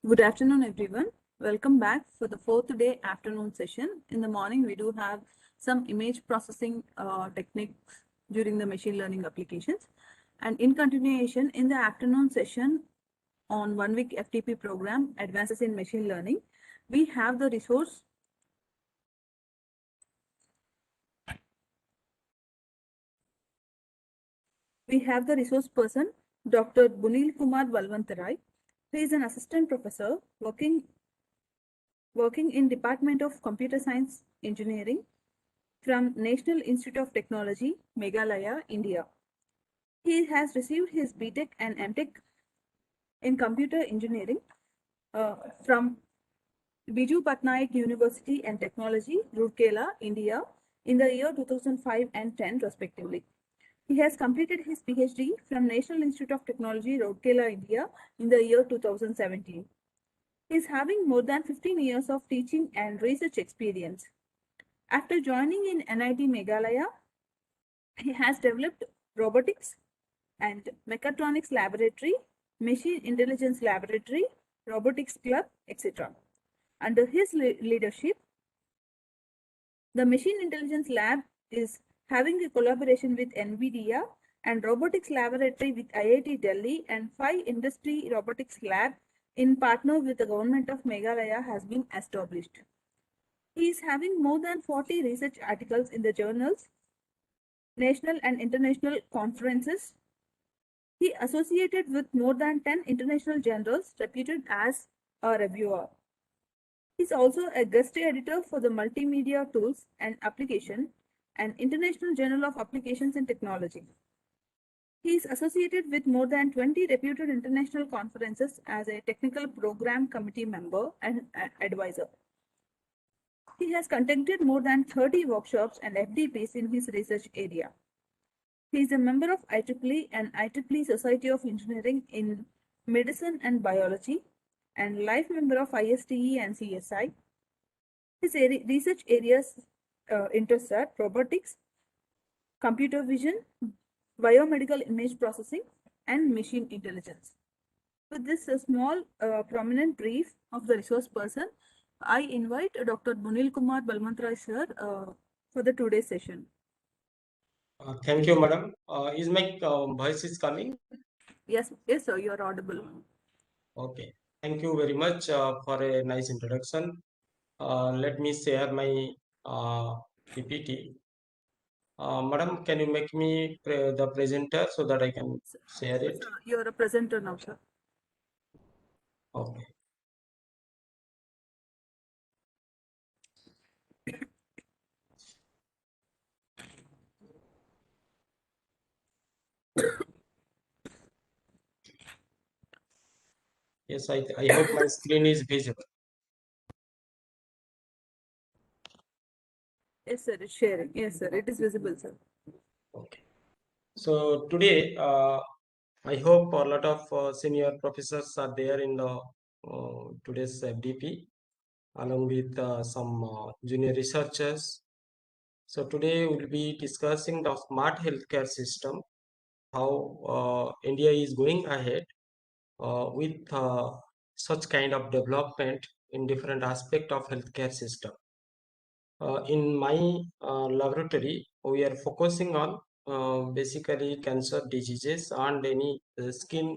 Good afternoon, everyone. Welcome back for the fourth day afternoon session. In the morning, we do have some image processing techniques during the machine learning applications. And in continuation, in the afternoon session on 1 week FDP program, Advances in Machine Learning, we have the resource person, Dr. Bunil Kumar Balwantarai, who is an assistant professor working in Department of Computer Science Engineering from National Institute of Technology, Meghalaya, India. He has received his BTech and MTech in computer engineering from Biju Patnaik University and Technology, Rourkela, India, in the year 2005 and 10 respectively. He has completed his PhD from National Institute of Technology, Rourkela, India, in the year 2017. He is having more than 15 years of teaching and research experience. After joining in NIT Meghalaya, he has developed robotics and mechatronics laboratory, machine intelligence laboratory, robotics club, etc. Under his leadership, the machine intelligence lab is having a collaboration with NVIDIA and robotics laboratory with IIT Delhi and 5 industry robotics lab in partner with the government of Meghalaya has been established. He is having more than 40 research articles in the journals, national and international conferences. He associated with more than 10 international journals reputed as a reviewer. He is also a guest editor for the Multimedia Tools and Application, an international journal of applications in technology. He is associated with more than 20 reputed international conferences as a technical program committee member and advisor. He has conducted more than 30 workshops and FDPs in his research area. He is a member of IEEE and IEEE Society of Engineering in Medicine and Biology and life member of ISTE and CSI. His research areas interests are robotics, computer vision, biomedical image processing, and machine intelligence. With this small prominent brief of the resource person, I invite Dr. Bunil Kumar Balmantrai sir for the today's session. Thank you, madam. Is my voice is coming? Yes, sir, you are audible. Okay. Thank you very much for a nice introduction. Let me share my PPT. Madam, can you make me the presenter so that I can share it? Sir, you are a presenter now, sir. Okay. Yes, I hope my screen is visible. Yes, sir, it's sharing. Yes, sir, it is visible, sir. Okay. So today, I hope a lot of senior professors are there in the today's FDP, along with some junior researchers. So today we'll be discussing the smart healthcare system, how India is going ahead with such kind of development in different aspect of healthcare system. In my laboratory, we are focusing on basically cancer diseases and any skin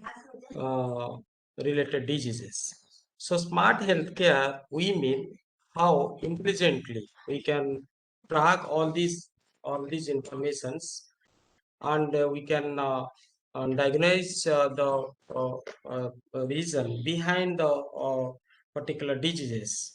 related diseases. So smart healthcare, we mean how intelligently we can track all these informations, and we can diagnose the reason behind the particular diseases.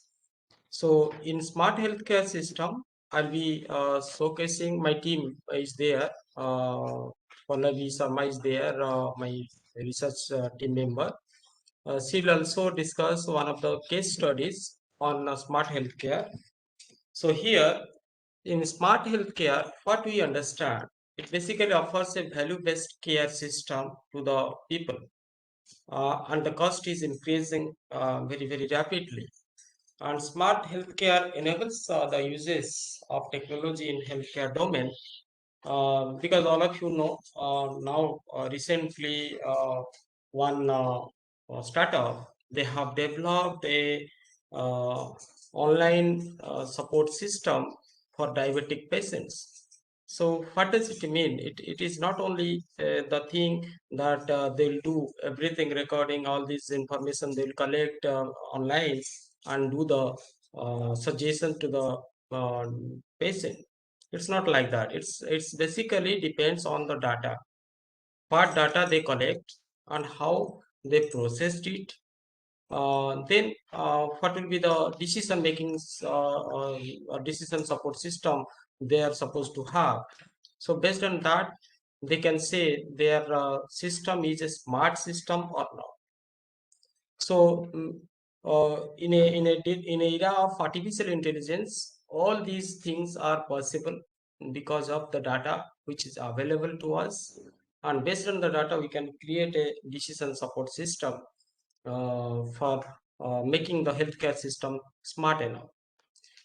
So in smart healthcare system, I'll be showcasing my team is there. Pallavi Sharma is there, my research team member. She'll also discuss one of the case studies on smart healthcare. So here in smart healthcare, what we understand, it basically offers a value-based care system to the people, and the cost is increasing very rapidly. And smart healthcare enables the uses of technology in healthcare domain, because all of you know now recently one startup they have developed a uh, online support system for diabetic patients. So what does it mean? It is not only the thing that they'll do everything, recording all this information, they'll collect online and do the suggestion to the patient. It's not like that. It's basically depends on the data, what data they collect and how they processed it. Then what will be the decision making decision support system they are supposed to have. So based on that, they can say their system is a smart system or not. So in a era of artificial intelligence, all these things are possible because of the data which is available to us, and based on the data, we can create a decision support system for making the healthcare system smart enough.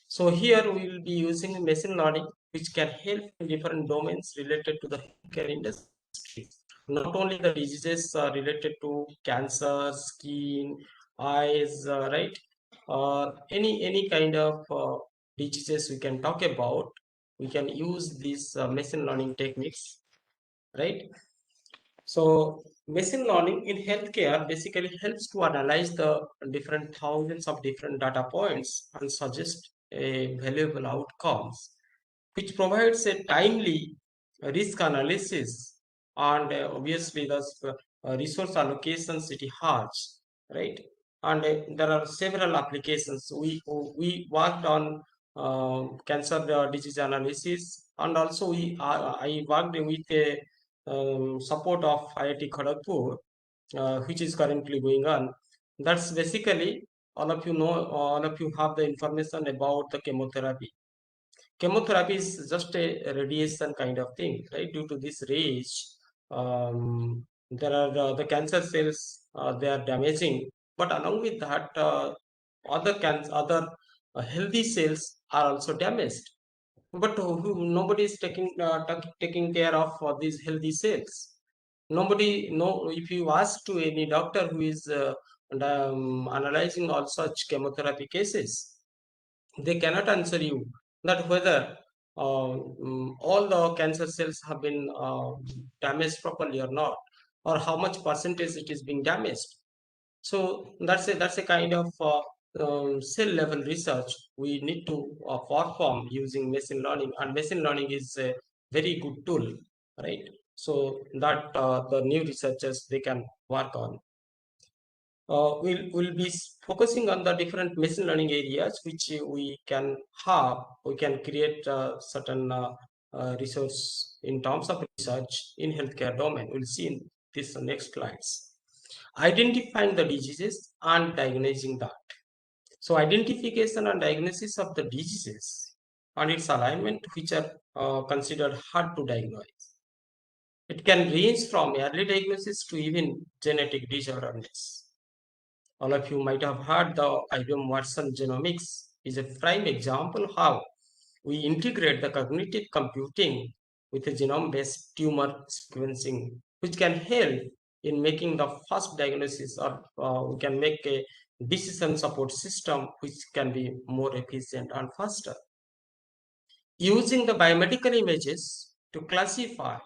So here we will be using machine learning, which can help in different domains related to the healthcare industry. Not only the diseases related to cancer, skin, eyes, right? Or any kind of diseases we can talk about. We can use these machine learning techniques, right? So machine learning in healthcare basically helps to analyze the different thousands of different data points and suggest a valuable outcomes, which provides a timely risk analysis and obviously the resource allocations it has, right? And there are several applications. We worked on cancer disease analysis, and also I worked with a support of IIT Kharagpur, which is currently going on. That's basically all of you have the information about the chemotherapy. Chemotherapy is just a radiation kind of thing, right? Due to this rays, there are the cancer cells, they are damaging, but along with that, other healthy cells are also damaged. But nobody is taking care of these healthy cells. Nobody know. If you ask to any doctor who is analyzing all such chemotherapy cases, they cannot answer you that whether all the cancer cells have been damaged properly or not, or how much percentage it is being damaged. So that's a kind of cell level research we need to perform using machine learning, and machine learning is a very good tool, right? So that the new researchers they can work on. We'll be focusing on the different machine learning areas which we can have. We can create certain resource in terms of research in healthcare domain. We'll see in this next slides. Identifying the diseases and diagnosing that. So identification and diagnosis of the diseases and its alignment, which are considered hard to diagnose. It can range from early diagnosis to even genetic disorders. All of you might have heard the IBM Watson genomics is a prime example how we integrate the cognitive computing with a genome-based tumor sequencing, which can help in making the first diagnosis, or we can make a decision support system which can be more efficient and faster. Using the biomedical images to classify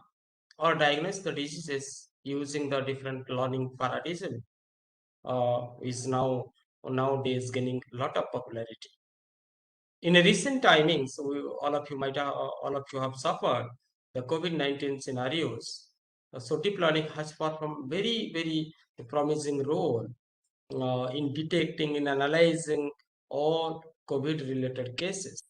or diagnose the diseases using the different learning paradigm is nowadays gaining a lot of popularity. In a recent timings, all of you have suffered the COVID-19 scenarios. So deep learning has performed very promising role in detecting and analyzing all COVID-related cases.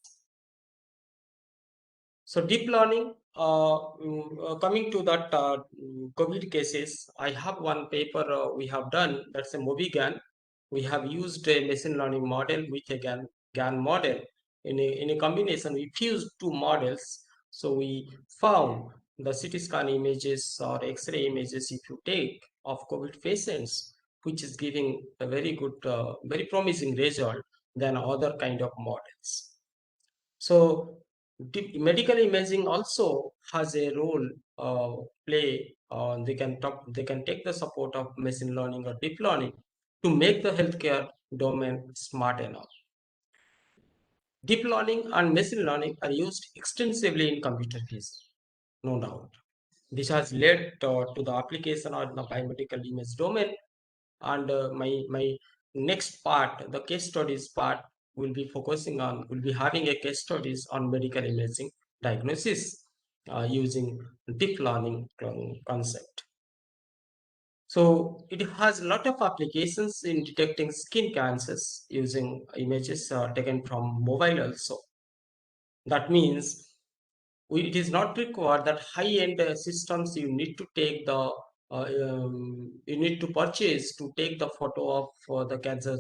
So deep learning, coming to that COVID cases, I have one paper we have done, that's a MobiGAN. We have used a machine learning model with a GAN model. In a combination, we fused two models. So we found the CT scan images or X-ray images if you take of COVID patients, which is giving a very good, very promising result than other kind of models. So medical imaging also has a role play. They can take the support of machine learning or deep learning to make the healthcare domain smart enough. Deep learning and machine learning are used extensively in computer vision, no doubt. This has led to the application of the biomedical image domain. And my next part, the case studies part, will be having a case studies on medical imaging diagnosis using deep learning concept. So it has a lot of applications in detecting skin cancers using images taken from mobile also. That means it is not required that high-end systems you need to purchase to take the photo of the cancer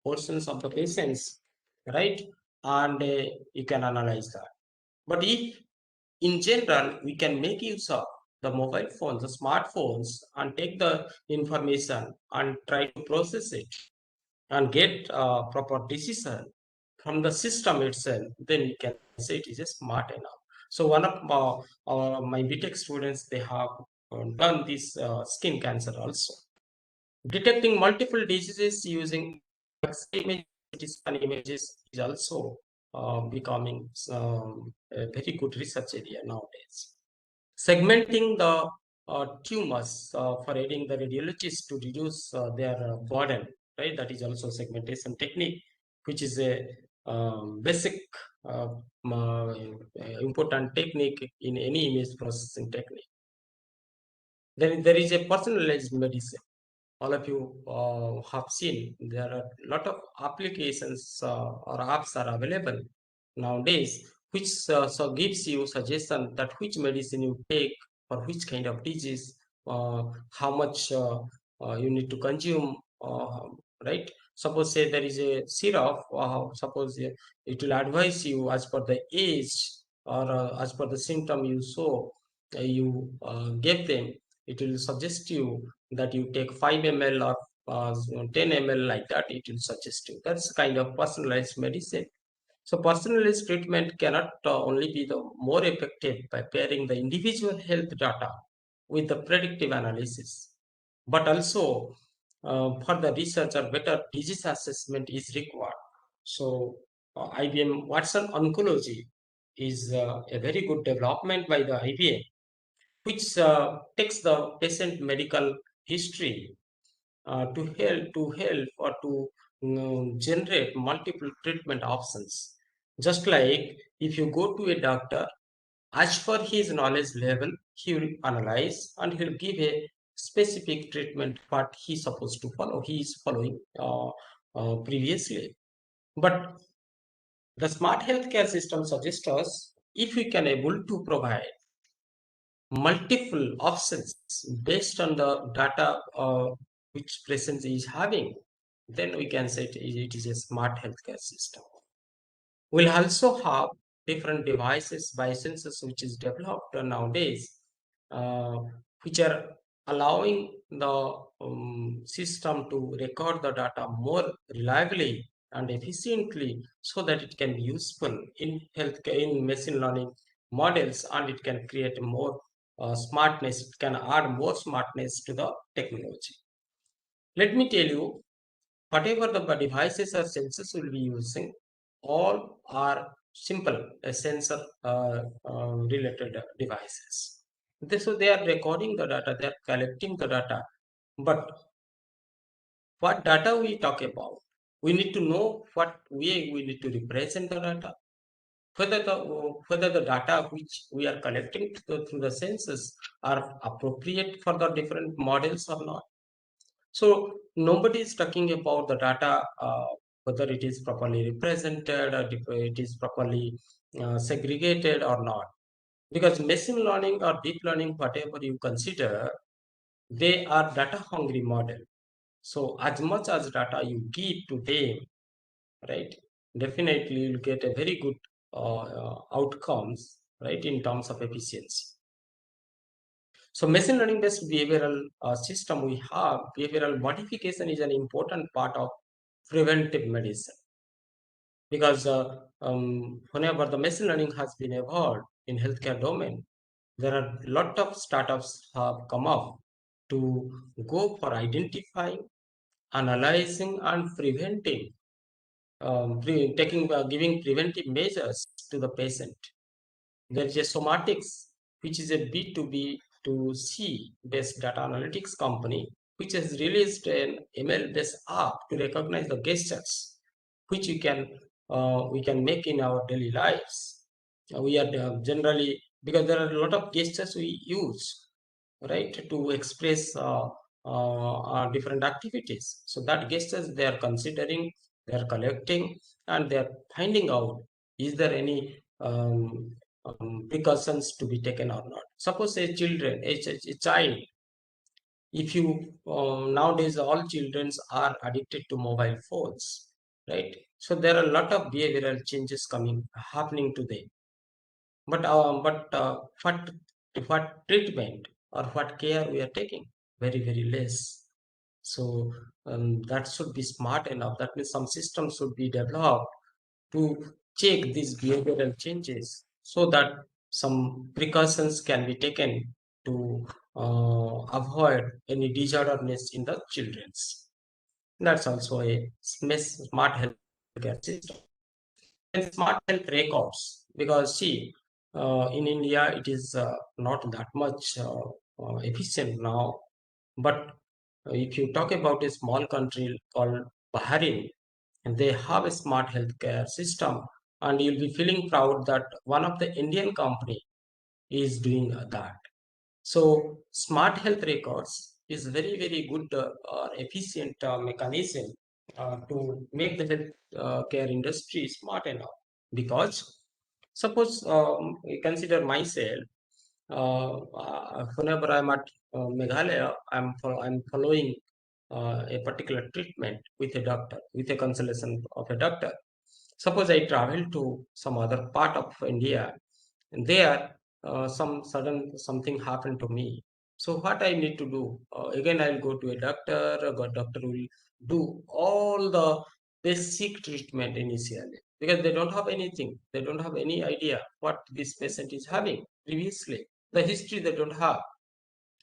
portions of the patients, right? And you can analyze that. But if in general we can make use of the mobile phones, the smartphones, and take the information and try to process it and get a proper decision from the system itself, then we can say it is a smart enough. So one of my BTech students, they have done this skin cancer also. Detecting multiple diseases using X-ray images, CT scan images is also becoming a very good research area nowadays. Segmenting the tumors for aiding the radiologists to reduce their burden, right? That is also segmentation technique, which is a basic uh, important technique in any image processing technique. Then there is a personalized medicine. All of you have seen there are a lot of applications or apps are available nowadays, which so gives you suggestion that which medicine you take for which kind of disease, how much you need to consume, right? Suppose say there is a syrup, suppose it will advise you as per the age or as per the symptom you saw, you gave them, it will suggest you that you take 5 ml or 10 ml, like that it will suggest you. That's kind of personalized medicine. So personalized treatment cannot only be the more effective by pairing the individual health data with the predictive analysis, but also for the research or better disease assessment is required. So IBM Watson Oncology is a very good development by the IBM, which takes the patient medical history to help or to generate multiple treatment options. Just like if you go to a doctor, as per his knowledge level, he will analyze and he'll give a specific treatment what he's supposed to follow. He is following previously. But the smart healthcare system suggests us if we can able to provide multiple options based on the data which presence is having, then we can say it is a smart healthcare system. We'll also have different devices, biosensors, which is developed nowadays, uh, which are allowing the system to record the data more reliably and efficiently so that it can be useful in healthcare, in machine learning models, and it can create more smartness, it can add more smartness to the technology. Let me tell you, whatever the devices or sensors will be using, all are simple sensor related devices. So they are recording the data, they are collecting the data. But what data we talk about? We need to know what way we need to represent the data. Whether the data which we are collecting through the sensors are appropriate for the different models or not. So nobody is talking about the data, whether it is properly represented or it is properly segregated or not. Because machine learning or deep learning, whatever you consider, they are data hungry model. So as much as data you give to them, right, definitely you'll get a very good outcomes, right, in terms of efficiency. So machine learning based behavioral system we have, behavioral modification is an important part of preventive medicine, because whenever the machine learning has been evolved in healthcare domain, there are a lot of startups have come up to go for identifying analyzing and preventing, giving preventive measures to the patient. There is a somatics, which is a B2B to C based data analytics company, which has released an ML based app to recognize the gestures, which we can make in our daily lives. We are generally, because there are a lot of gestures we use, right, to express different activities. So that gestures they are considering, they are collecting, and they are finding out is there any precautions to be taken or not. Suppose a child, if you nowadays all children are addicted to mobile phones, right? So there are a lot of behavioral changes coming happening to them. But what treatment or what care we are taking? Very, very less. So that should be smart enough. That means some systems should be developed to check these behavioral changes so that some precautions can be taken to avoid any disorderness in the children's. That's also a smart healthcare system. And smart health records, because see, in India it is not that much efficient now. But if you talk about a small country called Bahrain, and they have a smart healthcare system, and you'll be feeling proud that one of the Indian company is doing that. So smart health records is very, very good or efficient mechanism to make the health care industry smart enough. Because suppose you consider myself, whenever I'm at Meghalaya, I'm following a particular treatment with a doctor, with a consultation of a doctor. Suppose I travel to some other part of India, and there some sudden something happened to me. So what I need to do? Again, I'll go to a doctor. A good doctor will do all the basic treatment initially because they don't have anything. They don't have any idea what this patient is having previously. The history they don't have.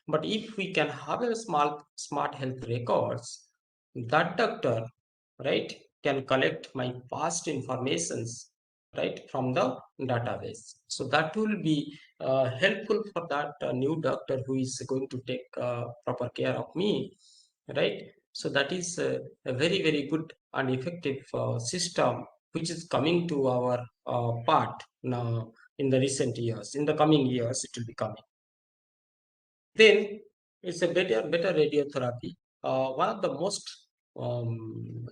But if we can have a smart health records, that doctor, right, can collect my past informations, right, from the database. So that will be helpful for that new doctor who is going to take proper care of me, right? So that is a very, very good and effective system which is coming to our part now in the recent years. In the coming years, it will be coming. Then it's a better radiotherapy. One of the most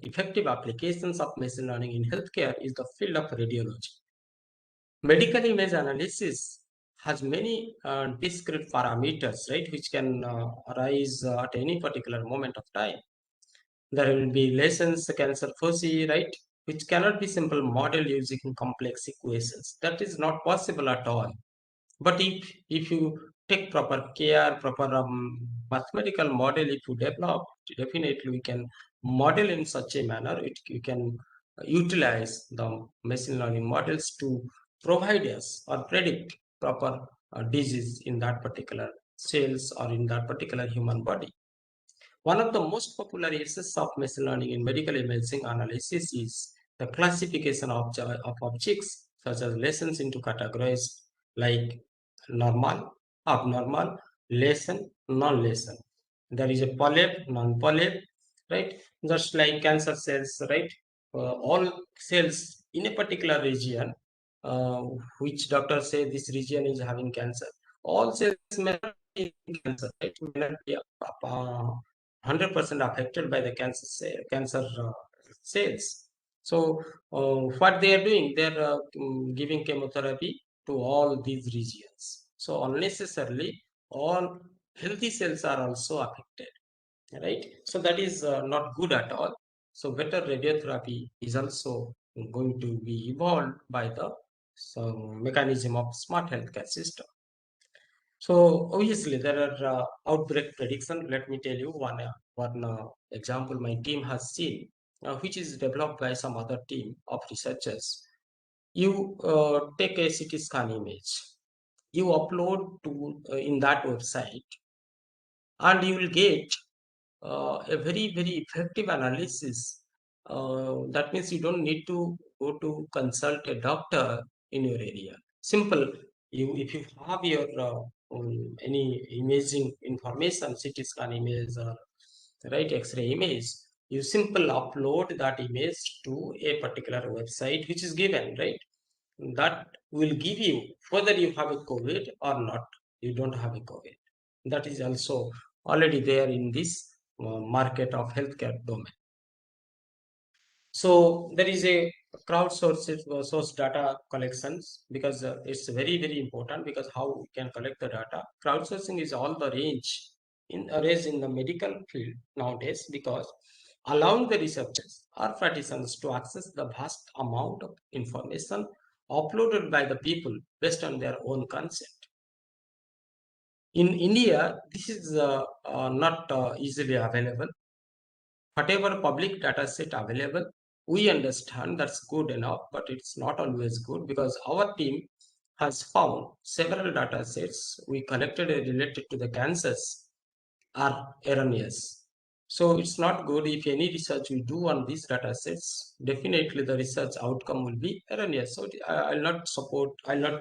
effective applications of machine learning in healthcare is the field of radiology. Medical image analysis has many discrete parameters, right, which can arise at any particular moment of time. There will be lesions, cancer foci, right, which cannot be simple model using complex equations. That is not possible at all. But if you take proper care, proper mathematical model, if you develop, definitely we can model in such a manner. You can utilize the machine learning models to provide us or predict proper disease in that particular cells or in that particular human body. One of the most popular uses of machine learning in medical imaging analysis is the classification of objects, such as lesions into categories like normal, abnormal, lesion, non-lesion. There is a polyp, non-polyp, right? Just like cancer cells, right? All cells in a particular region, uh, which doctors say this region is having cancer. All cells may not be cancer, right? May not be 100% affected by the cancer cells. So what they are doing, they are giving chemotherapy to all these regions. So unnecessarily, all healthy cells are also affected, right? So that is not good at all. So better radiotherapy is also going to be evolved by the mechanism of smart healthcare system. So obviously there are outbreak prediction. Let me tell you one example my team has seen, which is developed by some other team of researchers. You take a CT scan image, you upload to in that website, and you will get a very, very effective analysis. That means you don't need to go to consult a doctor in your area. Simple. If you have your any imaging information, CT scan image or right X-ray image, you simple upload that image to a particular website which is given, right? That will give you whether you have a COVID or not. You don't have a COVID. That is also already there in this market of healthcare domain. So there is a crowdsources source data collections because it's very, very important because how we can collect the data. Crowdsourcing is all the range in the medical field nowadays because allowing the researchers or practitioners to access the vast amount of information uploaded by the people based on their own consent. In India, this is not easily available. Whatever public data set available, we understand that's good enough, but it's not always good because our team has found several data sets we collected related to the cancers are erroneous. So it's not good if any research we do on these data sets, definitely the research outcome will be erroneous. So I'll not support, I'll not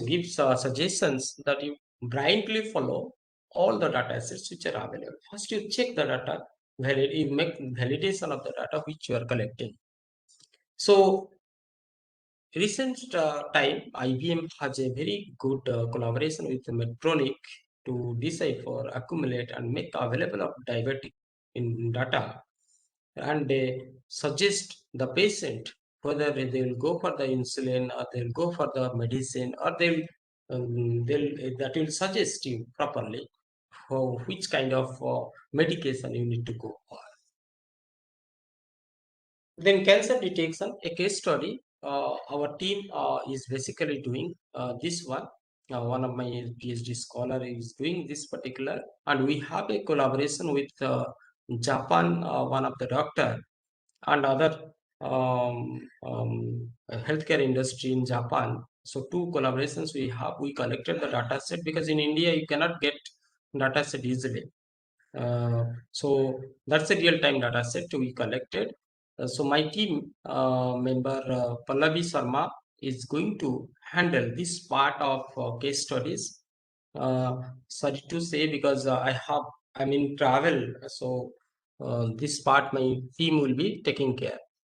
give suggestions that you blindly follow all the data sets which are available. First you check the data, you make validation of the data which you are collecting. So recent time, IBM has a very good collaboration with Medtronic to decipher, accumulate, and make available of diabetic in data, and they suggest the patient whether they will go for the insulin or they'll go for the medicine or they'll that will suggest you properly for which kind of medication you need to go for. Then cancer detection, a case study. Our team is basically doing this one. One of my PhD scholar is doing this particular, and we have a collaboration with Japan, one of the doctor and other healthcare industry in Japan. So two collaborations we have. We collected the data set because in India you cannot get data set easily. So that's a real-time data set we collected. So my team member Pallavi Sharma is going to handle this part of case studies. Sorry to say because I'm in travel, so this part my team will be taking care.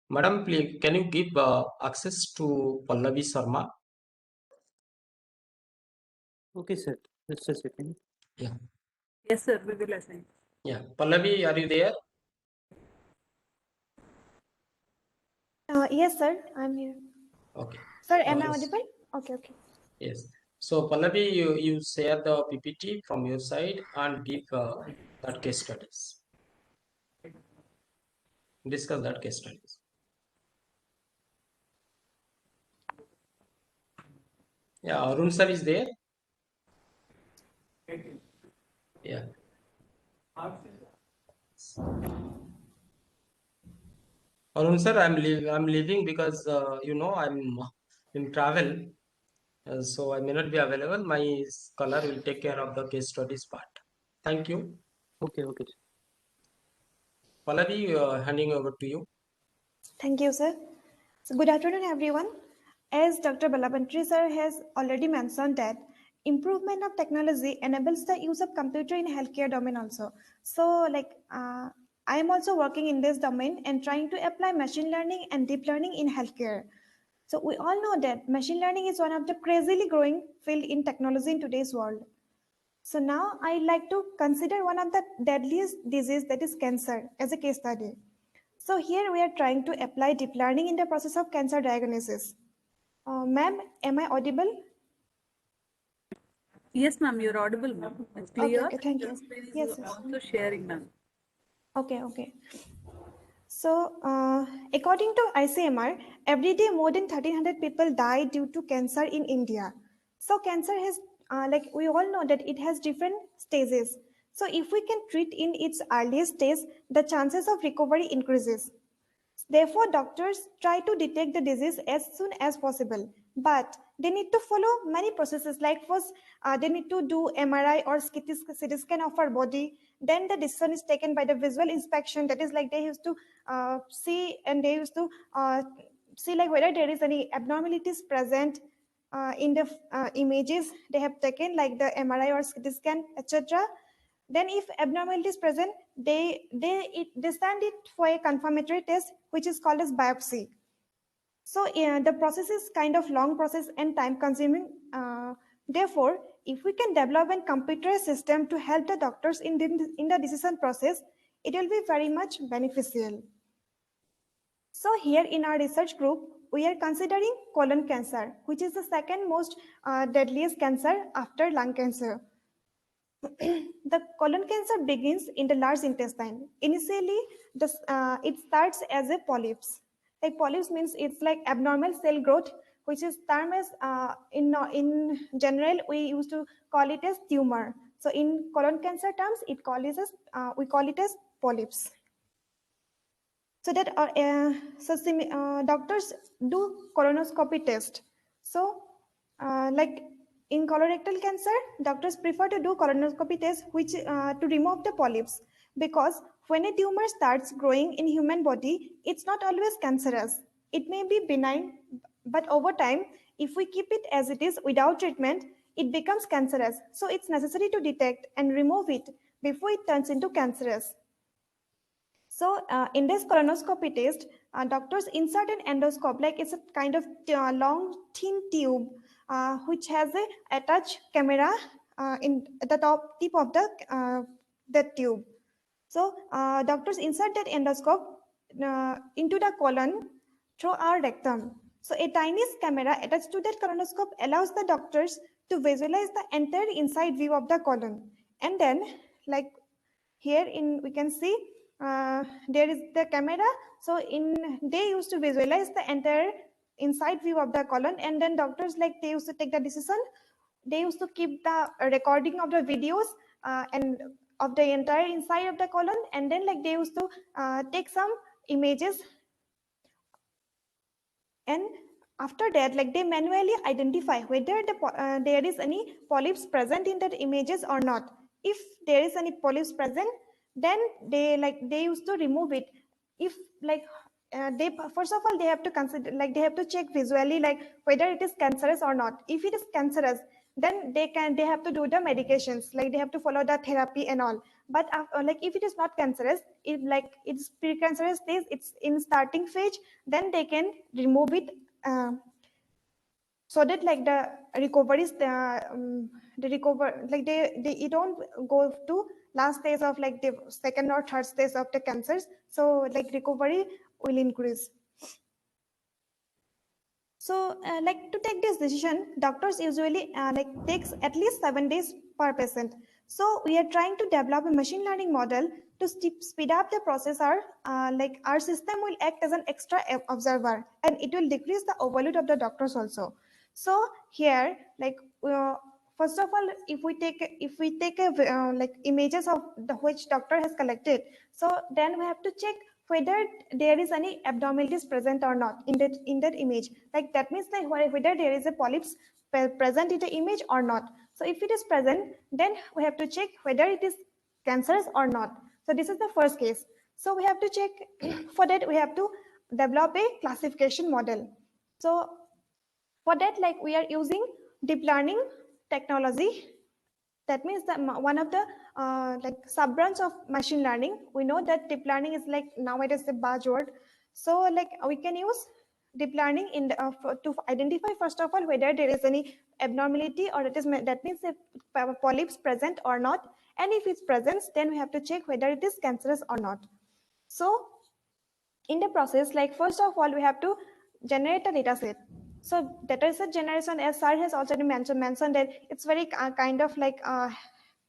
Madam, please, can you give access to Pallavi Sharma? Okay, sir. Just a second. Yeah, Yes, sir, we will assign. yeah. Pallavi, are you there? Yes, sir. I'm here. Okay. Sir, am I Okay. audible? Okay, okay. Yes. So Pallavi, you share the PPT from your side and give that case studies. Discuss that case studies. Yeah, Arun sir is there. Yeah. Arun sir, I'm leaving because I'm in travel, so I may not be available. My scholar will take care of the case studies part. Thank you. Okay, okay. Pallavi, handing over to you. Thank you, sir. So, good afternoon, everyone. As Dr. Balabantri sir has already mentioned that improvement of technology enables the use of computer in healthcare domain also. So, I am also working in this domain and trying to apply machine learning and deep learning in healthcare. So, we all know that machine learning is one of the crazily growing field in technology in today's world. So now I'd like to consider one of the deadliest disease, that is cancer, as a case study. So here we are trying to apply deep learning in the process of cancer diagnosis. Ma'am, am I audible? Yes, ma'am, you're audible, ma'am. It's clear. Okay, thank you. Your screen is Yes, yes. also sharing, ma'am. Okay. So, according to ICMR, every day more than 1,300 people die due to cancer in India. So, cancer has, we all know that it has different stages. So, if we can treat in its earliest stage, the chances of recovery increases. Therefore, doctors try to detect the disease as soon as possible. But they need to follow many processes. Like first, they need to do MRI or CT scan of our body. Then the decision is taken by the visual inspection. That is like they used to see, and they used to see like whether there is any abnormalities present in the images they have taken, like the MRI or CT scan, etc. Then if abnormality is present, they send it for a confirmatory test, which is called as biopsy. So the process is kind of long process and time consuming. Therefore, if we can develop a computer system to help the doctors in the decision process, it will be very much beneficial. So here in our research group, we are considering colon cancer, which is the second most deadliest cancer after lung cancer. The colon cancer begins in the large intestine. Initially, it starts as a polyps. Like polyps means it's like abnormal cell growth, which is termed as in general we used to call it as tumor. So in colon cancer terms, we call it as polyps. So that doctors do colonoscopy test. So like in colorectal cancer, doctors prefer to do colonoscopy test which to remove the polyps, because when a tumor starts growing in human body, it's not always cancerous. It may be benign, but over time, if we keep it as it is without treatment, it becomes cancerous. So it's necessary to detect and remove it before it turns into cancerous. So in this colonoscopy test, doctors insert an endoscope, like it's a kind of long thin tube which has a attached camera in at the top tip of the tube. So doctors insert that endoscope into the colon through our rectum. So a tiny camera attached to that colonoscope allows the doctors to visualize the entire inside view of the colon. And then, like here in we can see there is the camera. So they used to visualize the entire inside view of the colon, and then doctors, like, they used to take the decision. They used to keep the recording of the videos and of the entire inside of the colon, and then like they used to take some images, and after that, like, they manually identify whether there is any polyps present in that images or not. If there is any polyps present, then they used to remove it. If like they first of all, they have to consider, like, they have to check visually, like, whether it is cancerous or not. If it is cancerous, then they have to do the medications, like they have to follow the therapy and all. But like, if it is not cancerous, if like it's precancerous stage, it's in starting phase, then they can remove it, so that like the recovery is the recover, like they you don't go to last stage of like the second or third stage of the cancers, so like recovery will increase. So like to take this decision, doctors usually like takes at least 7 days per patient. So we are trying to develop a machine learning model to speed up the process. Like our system will act as an extra observer, and it will decrease the overload of the doctors also. So here, like first of all, if we take a like images of the which doctor has collected, so then we have to check whether there is any abnormalities present or not in that image. Like that means like whether there is a polyps present in the image or not. So if it is present, then we have to check whether it is cancerous or not. So this is the first case. So we have to check for that we have to develop a classification model. So for that, like, we are using deep learning technology. That means that one of the like sub branch of machine learning. We know that deep learning is like nowadays the buzzword. So like we can use deep learning in to identify first of all whether there is any abnormality, or that means if polyps present or not. And if it's present, then we have to check whether it is cancerous or not. So in the process, like, first of all, we have to generate a data set. So data set generation, as sir has already mentioned that it's very kind of like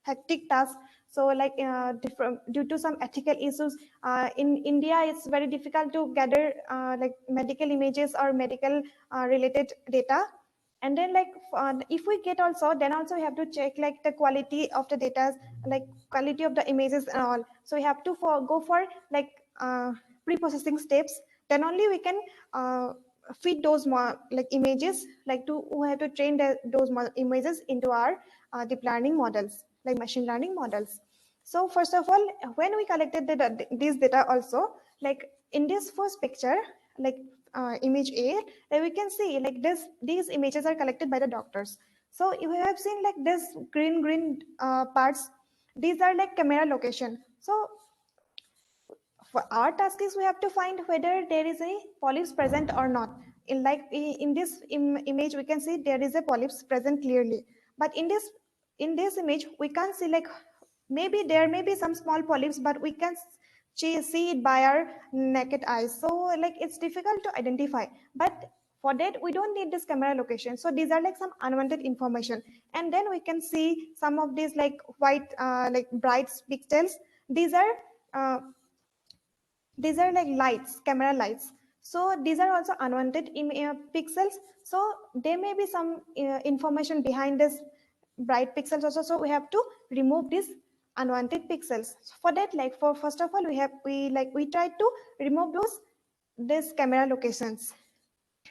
hectic task. So like due to some ethical issues in India, it's very difficult to gather like medical images or medical related data. And then like if we get also, then also we have to check like the quality of the data, like quality of the images and all. So we have to go for like pre-processing steps. Then only we can feed those images, we have to train those images into our deep learning models, like machine learning models. So first of all, when we collected this data also, like in this first picture, like image A, we can see like these images are collected by the doctors. So you have seen like this green parts, these are like camera location. So for our task is we have to find whether there is a polyps present or not. In this image we can see there is a polyps present clearly, but in this image we can't see, like maybe there may be some small polyps, but we can see it by our naked eyes, so like it's difficult to identify. But for that we don't need this camera location, so these are like some unwanted information. And then we can see some of these like white like bright pixels. Uh, these are like lights, camera lights, so these are also unwanted pixels. So there may be some information behind this bright pixels also, so we have to remove these unwanted pixels. For that, like for first of all we try to remove these camera locations.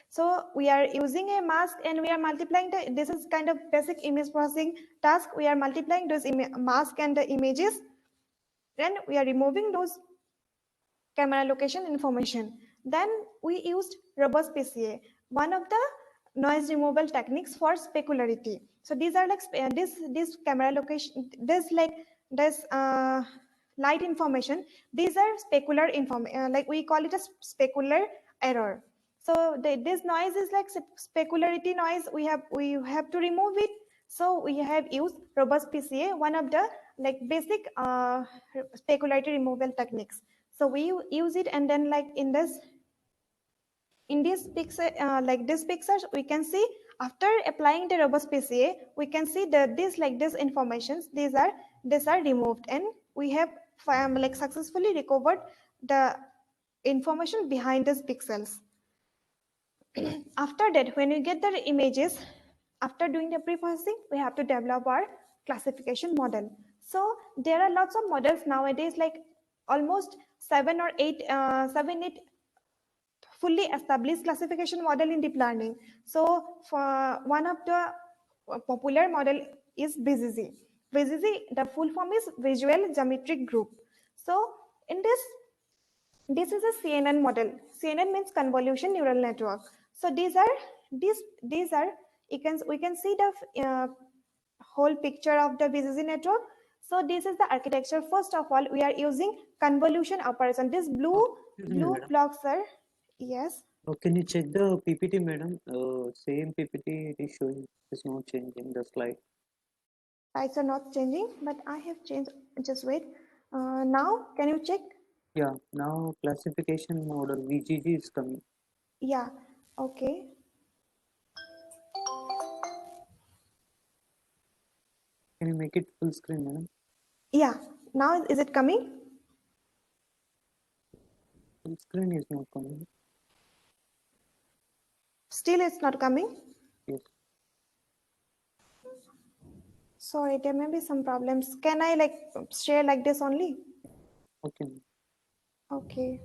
So we are using a mask and we are multiplying this is kind of basic image processing task. We are multiplying those mask and the images, then we are removing those camera location information. Then we used robust PCA, one of the noise removal techniques for specularity. So these are like this camera location, this light information. These are specular information, like we call it a specular error. So this noise is like specularity noise. We have to remove it. So we have used robust PCA, one of the like basic specularity removal techniques. So we use it, and then like in this picture, like this pictures, we can see after applying the robust PCA, we can see that this informations, these are removed, and we have like successfully recovered the information behind these pixels. After that, when we get the images, after doing the pre-processing, we have to develop our classification model. So there are lots of models nowadays, like almost 7 or 8 fully established classification model in deep learning. So for one of the popular model is VGG. VGG, the full form is Visual Geometric Group. So in this is a CNN model. CNN means convolution neural network. So these are we can see the whole picture of the VGG network. So this is the architecture. First of all, we are using convolution operation. This Excuse me, blue madam. blocks are, yes. Can you check the PPT, madam? Same PPT it is showing. It's not changing the slide. Slides are not changing, but I have changed. Just wait. Now, can you check? Yeah, now classification model VGG is coming. Yeah. Okay. Can you make it full screen, madam? Yeah. Now, is it coming? Full screen is not coming. Still, it's not coming. Yes. Sorry, there may be some problems. Can I like share like this only? Okay. Okay.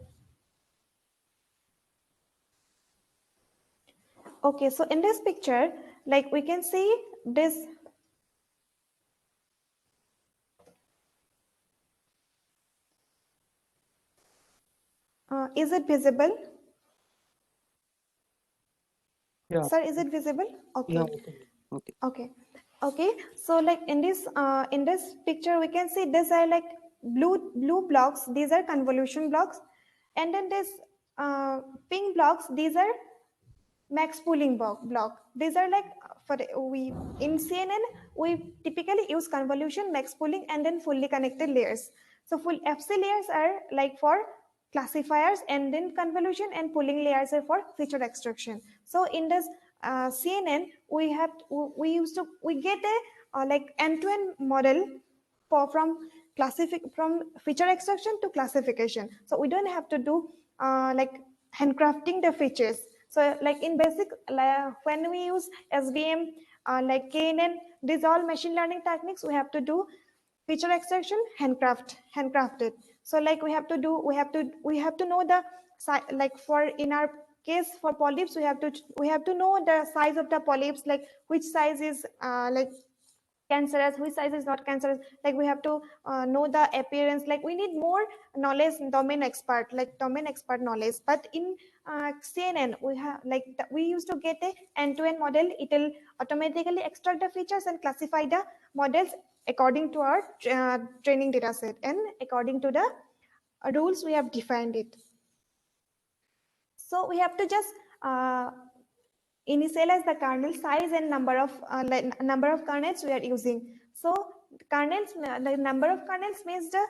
Okay. So in this picture, like we can see this. Is it visible? Yeah. Sir, is it visible? Okay. Yeah. Okay. Okay. Okay. Okay. So like in this picture, we can see these are like blue blocks. These are convolution blocks, and then this pink blocks. These are max pooling block. These are like we in CNN we typically use convolution, max pooling, and then fully connected layers. So full FC layers are like for classifiers, and then convolution and pooling layers are for feature extraction. So in this CNN we get a like end-to-end model from feature extraction to classification. So we don't have to do like handcrafting the features. So like in basic, when we use SVM, like KNN, these all machine learning techniques, we have to do feature extraction handcrafted. So like we have to know the like for in our case for polyps, we have to know the size of the polyps, like which size is like cancerous, which size is not cancerous. Like we have to know the appearance. Like we need more knowledge, domain expert knowledge. But in CNN, we have like we used to get a end-to-end model. It will automatically extract the features and classify the models according to our training data set and according to the rules we have defined it. So we have to just initialize the kernel size and number of kernels we are using. So kernels, the number of kernels means the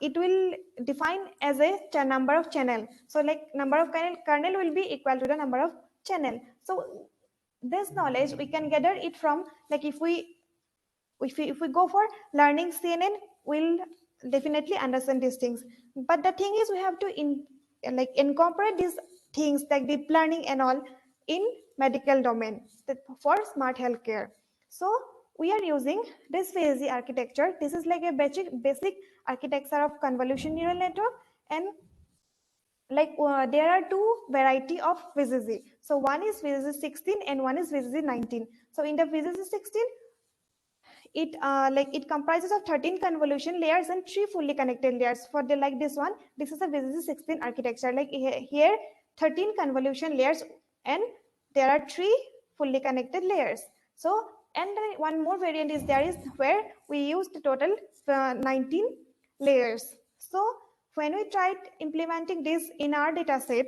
it will define as a number of channel. So like number of kernel will be equal to the number of channel. So this knowledge we can gather it from, like if we go for learning CNN, we'll definitely understand these things. But the thing is, we have to incorporate these things like deep learning and all in medical domain for smart healthcare. So we are using this VSG architecture. This is like a basic architecture of convolution neural network, and like there are two variety of VSG. So one is VSG 16 and one is VSG 19. So in the VSG 16, it comprises of 13 convolution layers and 3 fully connected layers. For the like this one, this is a VSG 16 architecture. Like here 13 convolution layers and there are 3 fully connected layers. So and then one more variant is there is where we use the total 19 layers. So when we tried implementing this in our data set,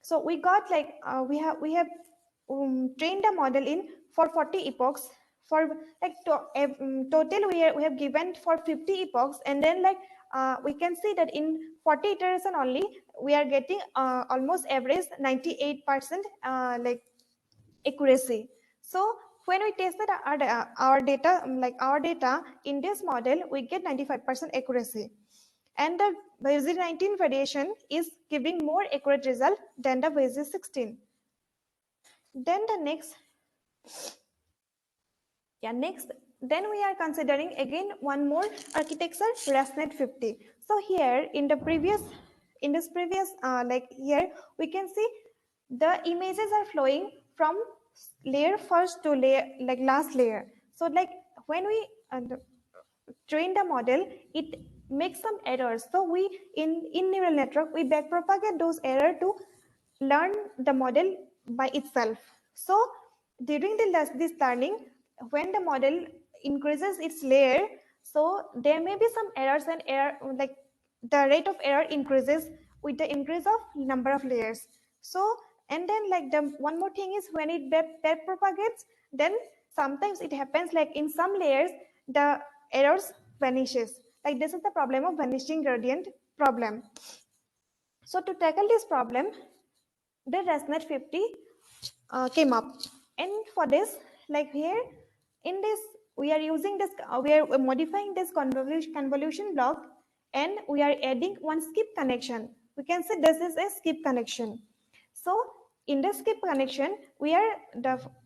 so we got like we have trained a model in for 40 epochs. For like total we have given for 50 epochs, and then like we can see that in 40 iteration only we are getting almost average 98% like accuracy. So when we tested our data, our data in this model, we get 95% accuracy, and the VSG 19 variation is giving more accurate result than the VSG 16. Then the next then we are considering again one more architecture, ResNet 50. So here in this previous like here we can see the images are flowing from layer first to layer like last layer. So like when we train the model, it makes some errors. So we in neural network we backpropagate those errors to learn the model by itself. So during this learning, when the model increases its layer, so there may be some errors, and like the rate of error increases with the increase of number of layers. So and then like the one more thing is when it backpropagates, then sometimes it happens like in some layers the errors vanishes. Like this is the problem of vanishing gradient problem. So to tackle this problem, the ResNet 50 came up, and for this, like here in this we are using this we are modifying this convolution block, and we are adding one skip connection. We can say this is a skip connection. So in the skip connection, we are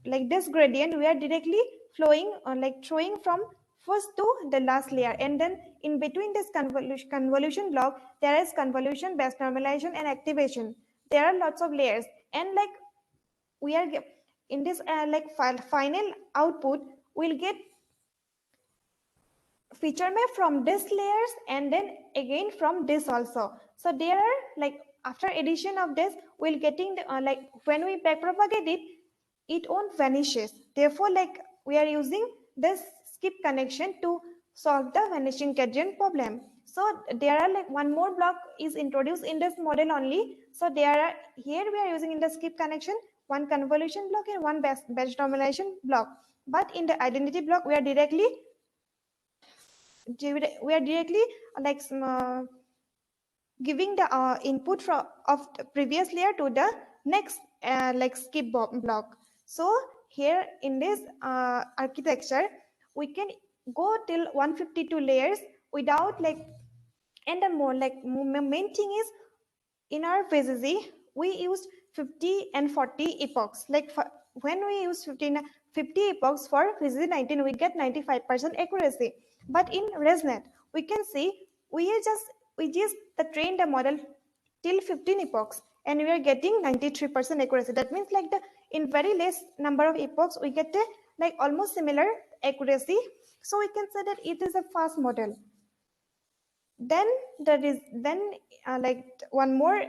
like this gradient we are directly flowing or like throwing from first to the last layer, and then in between this convolution block there is convolution, based normalization, and activation. There are lots of layers, and like we are in this like final output we'll get feature map from this layers and then again from this also. So there are like after addition of this we'll getting the, like when we backpropagate it, it won't vanishes. Therefore like we are using this skip connection to solve the vanishing gradient problem. So there are like one more block is introduced in this model only. So there are here we are using in the skip connection one convolution block and one batch normalization block. But in the identity block we are directly like giving the input from of the previous layer to the next like skip block. So here in this architecture we can go till 152 layers without like, and the more like main thing is in our VSG we used 50 and 40 epochs. Like when we use 50 epochs for VSG 19 we get 95% accuracy. But in ResNet we can see we just trained the model till 15 epochs, and we are getting 93% accuracy. That means like in very less number of epochs, we get a like almost similar accuracy. So we can say that it is a fast model. Then there is like one more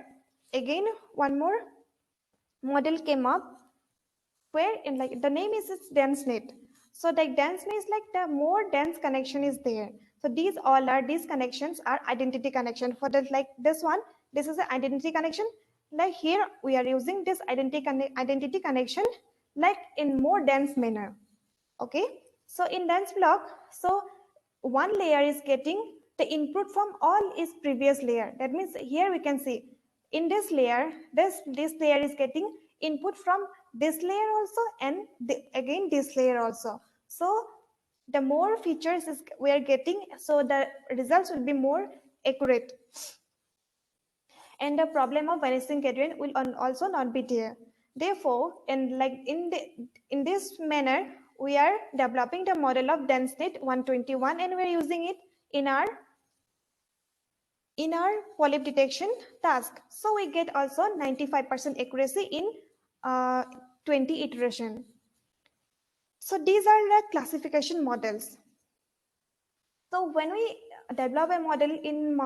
model came up where in like the name is its dense net. So like dense net is like the more dense connection is there. So these connections are identity connection. For the like this one, this is an identity connection. Like here we are using this identity connection like in more dense manner. Okay, so in dense block, so one layer is getting the input from all its previous layer. That means here we can see in this layer, this layer is getting input from this layer also, and again this layer also. So the more features we are getting, so the results will be more accurate, and the problem of vanishing gradient will also not be there. Therefore, in this manner, we are developing the model of DenseNet 121, and we are using it in our polyp detection task. So we get also 95% accuracy in 20 iteration. So these are the classification models. So when we develop a model in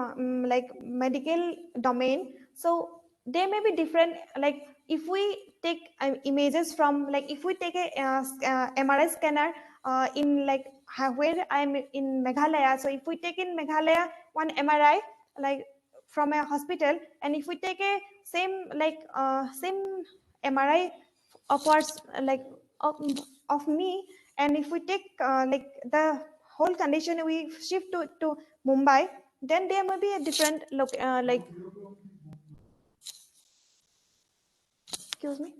like medical domain, so they may be different. Like if we take images from, like if we take a MRI scanner in like where I'm in Meghalaya. So if we take in Meghalaya one MRI like from a hospital, and if we take a same MRI of ours like of me, and if we take like the whole condition we shift to Mumbai, then there may be a different look like excuse me.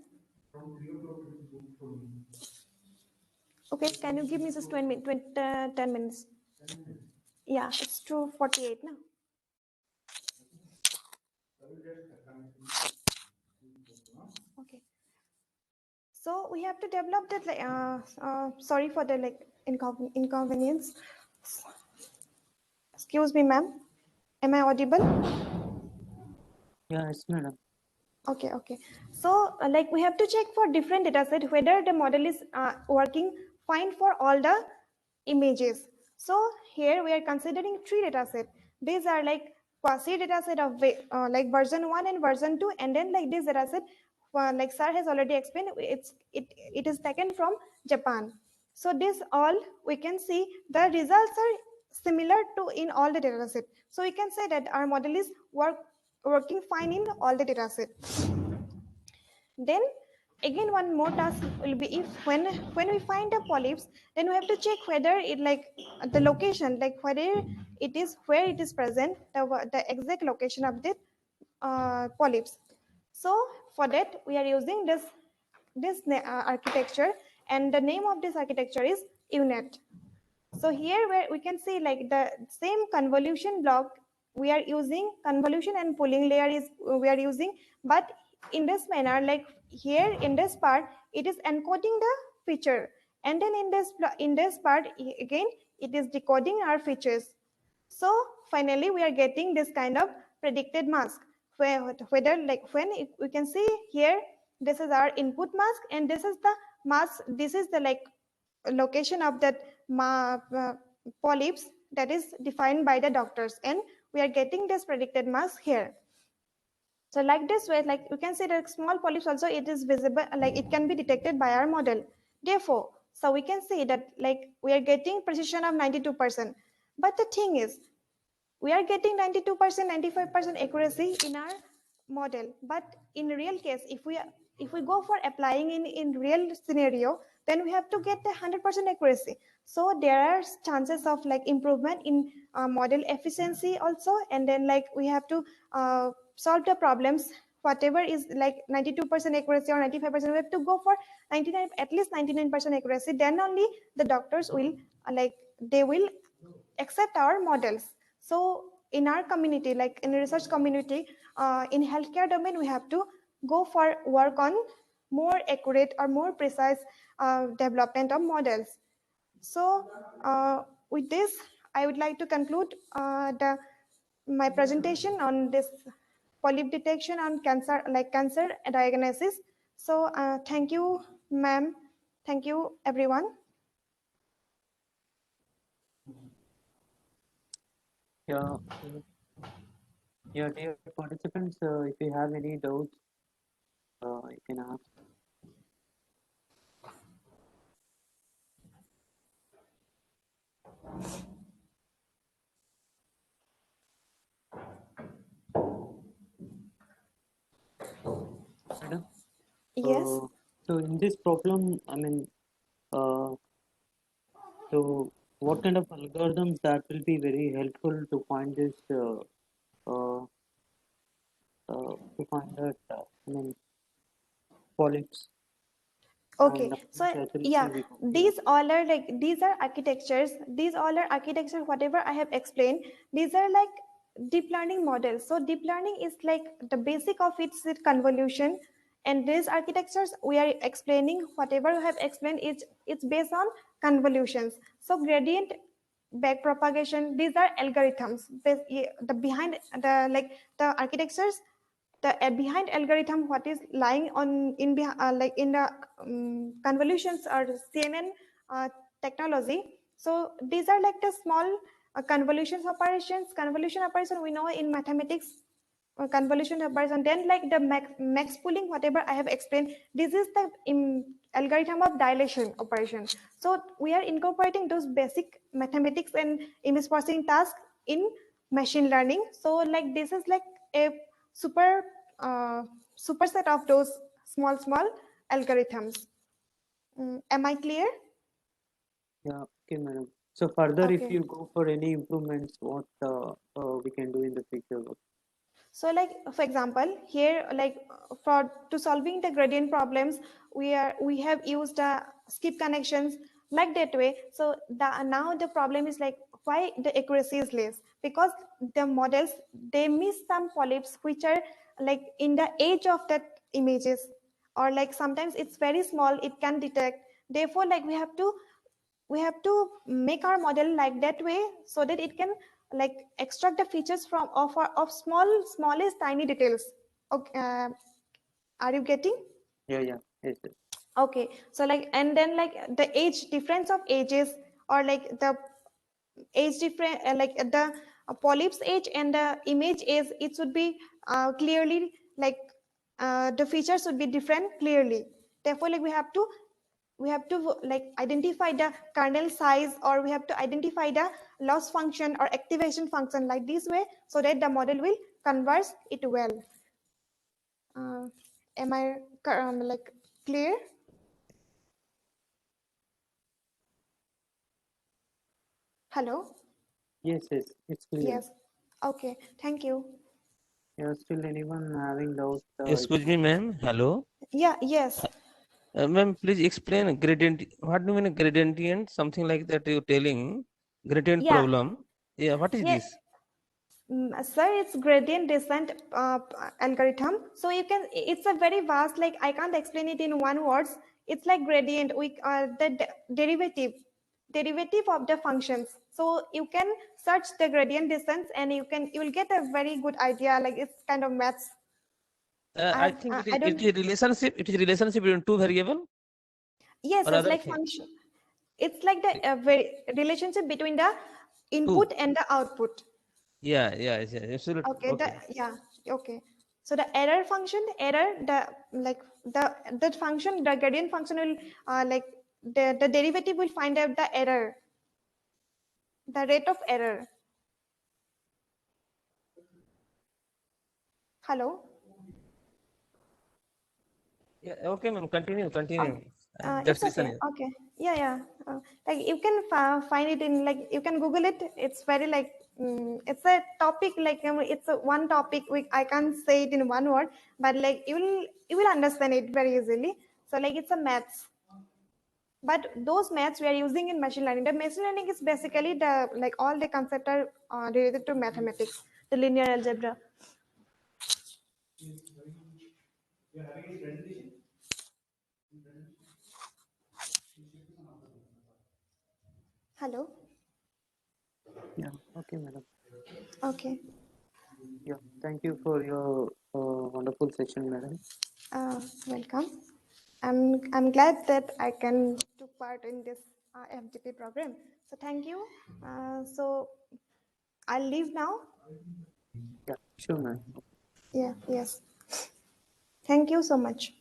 Okay, can you give me just 10 minutes? Yeah, it's 2:48 now. Okay. So we have to develop that. Sorry for the like inconvenience. Excuse me, ma'am. Am I audible? Yes, madam. Okay. So like we have to check for different data set whether the model is working fine for all the images. So here we are considering 3 data set. These are like quasi data set of like version 1 and version 2, and then like this data set like sir has already explained, it is taken from Japan. So this all we can see the results are similar to in all the data set. So we can say that our model is working fine in all the data set. Then again one more task will be if when we find the polyps, then we have to check whether it like the location, like whether it is where it is present, the exact location of the polyps. So for that we are using this architecture, and the name of this architecture is UNet. So here where we can see like the same convolution block we are using, convolution and pooling layer is we are using, but in this manner, like here in this part it is encoding the feature, and then in this part again it is decoding our features. So finally we are getting this kind of predicted mask whether like when we can see here this is our input mask, and this is the mask, this is the like location of that polyps that is defined by the doctors, and we are getting this predicted mask here. So like this way, like you can see that small polyps also it is visible, like it can be detected by our model. Therefore, so we can see that like we are getting precision of 92%. But the thing is, we are getting 92%, 95% accuracy in our model, but in real case if we go for applying in real scenario, then we have to get 100% accuracy. So there are chances of like improvement in model efficiency also, and then like we have to solve the problems whatever is like 92% accuracy or 95%, we have to go for 99, at least 99% accuracy. Then only the doctors will like they will accept our models. So in our community, like in research community, in healthcare domain, we have to go for work on more accurate or more precise development of models. So with this, I would like to conclude my presentation on this polyp detection and cancer, like cancer diagnosis. So thank you, ma'am. Thank you, everyone. Yeah, yeah, dear participants, if you have any doubts, you can ask. Madam, Yes. so in this problem, I mean, uh, so what kind of algorithms that will be very helpful to find this, uh, to find that, I mean, polyps Okay, and so yeah, saturation we got, yeah. these all are like, these are architectures. These all are architecture, whatever I have explained. These are like deep learning models. So deep learning is like the basic of its convolution. And these architectures we are explaining, whatever we have explained, it's based on convolutions. So gradient back propagation, these are algorithms. The behind the like the architectures, the behind algorithm, what is lying on in like in the convolutions or CNN technology. So these are like the small convolution operation we know in mathematics, convolution operation. Then like the max pooling, whatever I have explained, this is the algorithm of dilation operation. So we are incorporating those basic mathematics and image processing tasks in machine learning. So like this is like a super superset of those small algorithms. Am I clear? Yeah, okay, madam. So further, if Okay. you go for any improvements, what we can do in the future? So like for example here, like for to solving the gradient problems, we have used skip connections like that way. So now the problem is like why the accuracy is less, because the models, they miss some polyps which are like in the edge of that images, or like sometimes it's very small, it can detect. Therefore like we have to make our model like that way, so that it can like extract the features from of smallest tiny details. Okay, are you getting? Yeah, yeah, yes, yes. Okay, so like, and then like the age difference of ages, or like the age different, like the polyps age and the image age, it should be clearly like the features should be different clearly. Therefore like we have to like identify the kernel size, or we have to identify the loss function or activation function like this way, so that the model will converse it well. Am I like clear? Hello? Yes, yes, it's clear. Yes. Okay, thank you. Yeah, still anyone having doubts? Excuse me, ma'am. Hello. Yeah, yes. Ma'am, please explain gradient. What do you mean gradient? Something like that you're telling. Gradient Yeah, problem. Yeah, what is yeah. this? Sir, it's gradient descent algorithm. So you can, it's a very vast, like I can't explain it in one words. It's like gradient, derivative of the functions. So you can search the gradient descent and you will get a very good idea. Like it's kind of maths. I think I it don't, is relationship. It is relationship between two variable yes, or it's other like thing. function. It's like the relationship between the Two. input and the output. Yeah, yeah, yeah, absolutely. Okay, Okay. yeah, okay. So the error function, the like the function, the gradient function will like the derivative will find out the error, the rate of error. Hello. Yeah, okay, ma'am. Continue, Uh, continue. it's Just okay. listen. Okay. Yeah, yeah. Like you can find it in, like you can Google it. It's very like it's a topic, like it's a one topic. I can't say it in one word, but like you will understand it very easily. So like it's a maths. But those maths we are using in machine learning. The machine learning is basically the like all the concepts are related to mathematics, the linear algebra. Hello. Yeah, okay, madam. Okay. Yeah, thank you for your wonderful session, madam. Welcome. I'm glad that I can took part in this FDP program. So thank you. So I'll leave now. Yeah, sure, ma'am. Yeah. Yes. Thank you so much.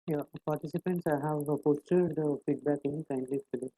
Yeah, participants, I have posted the feedback in, kindly fill it.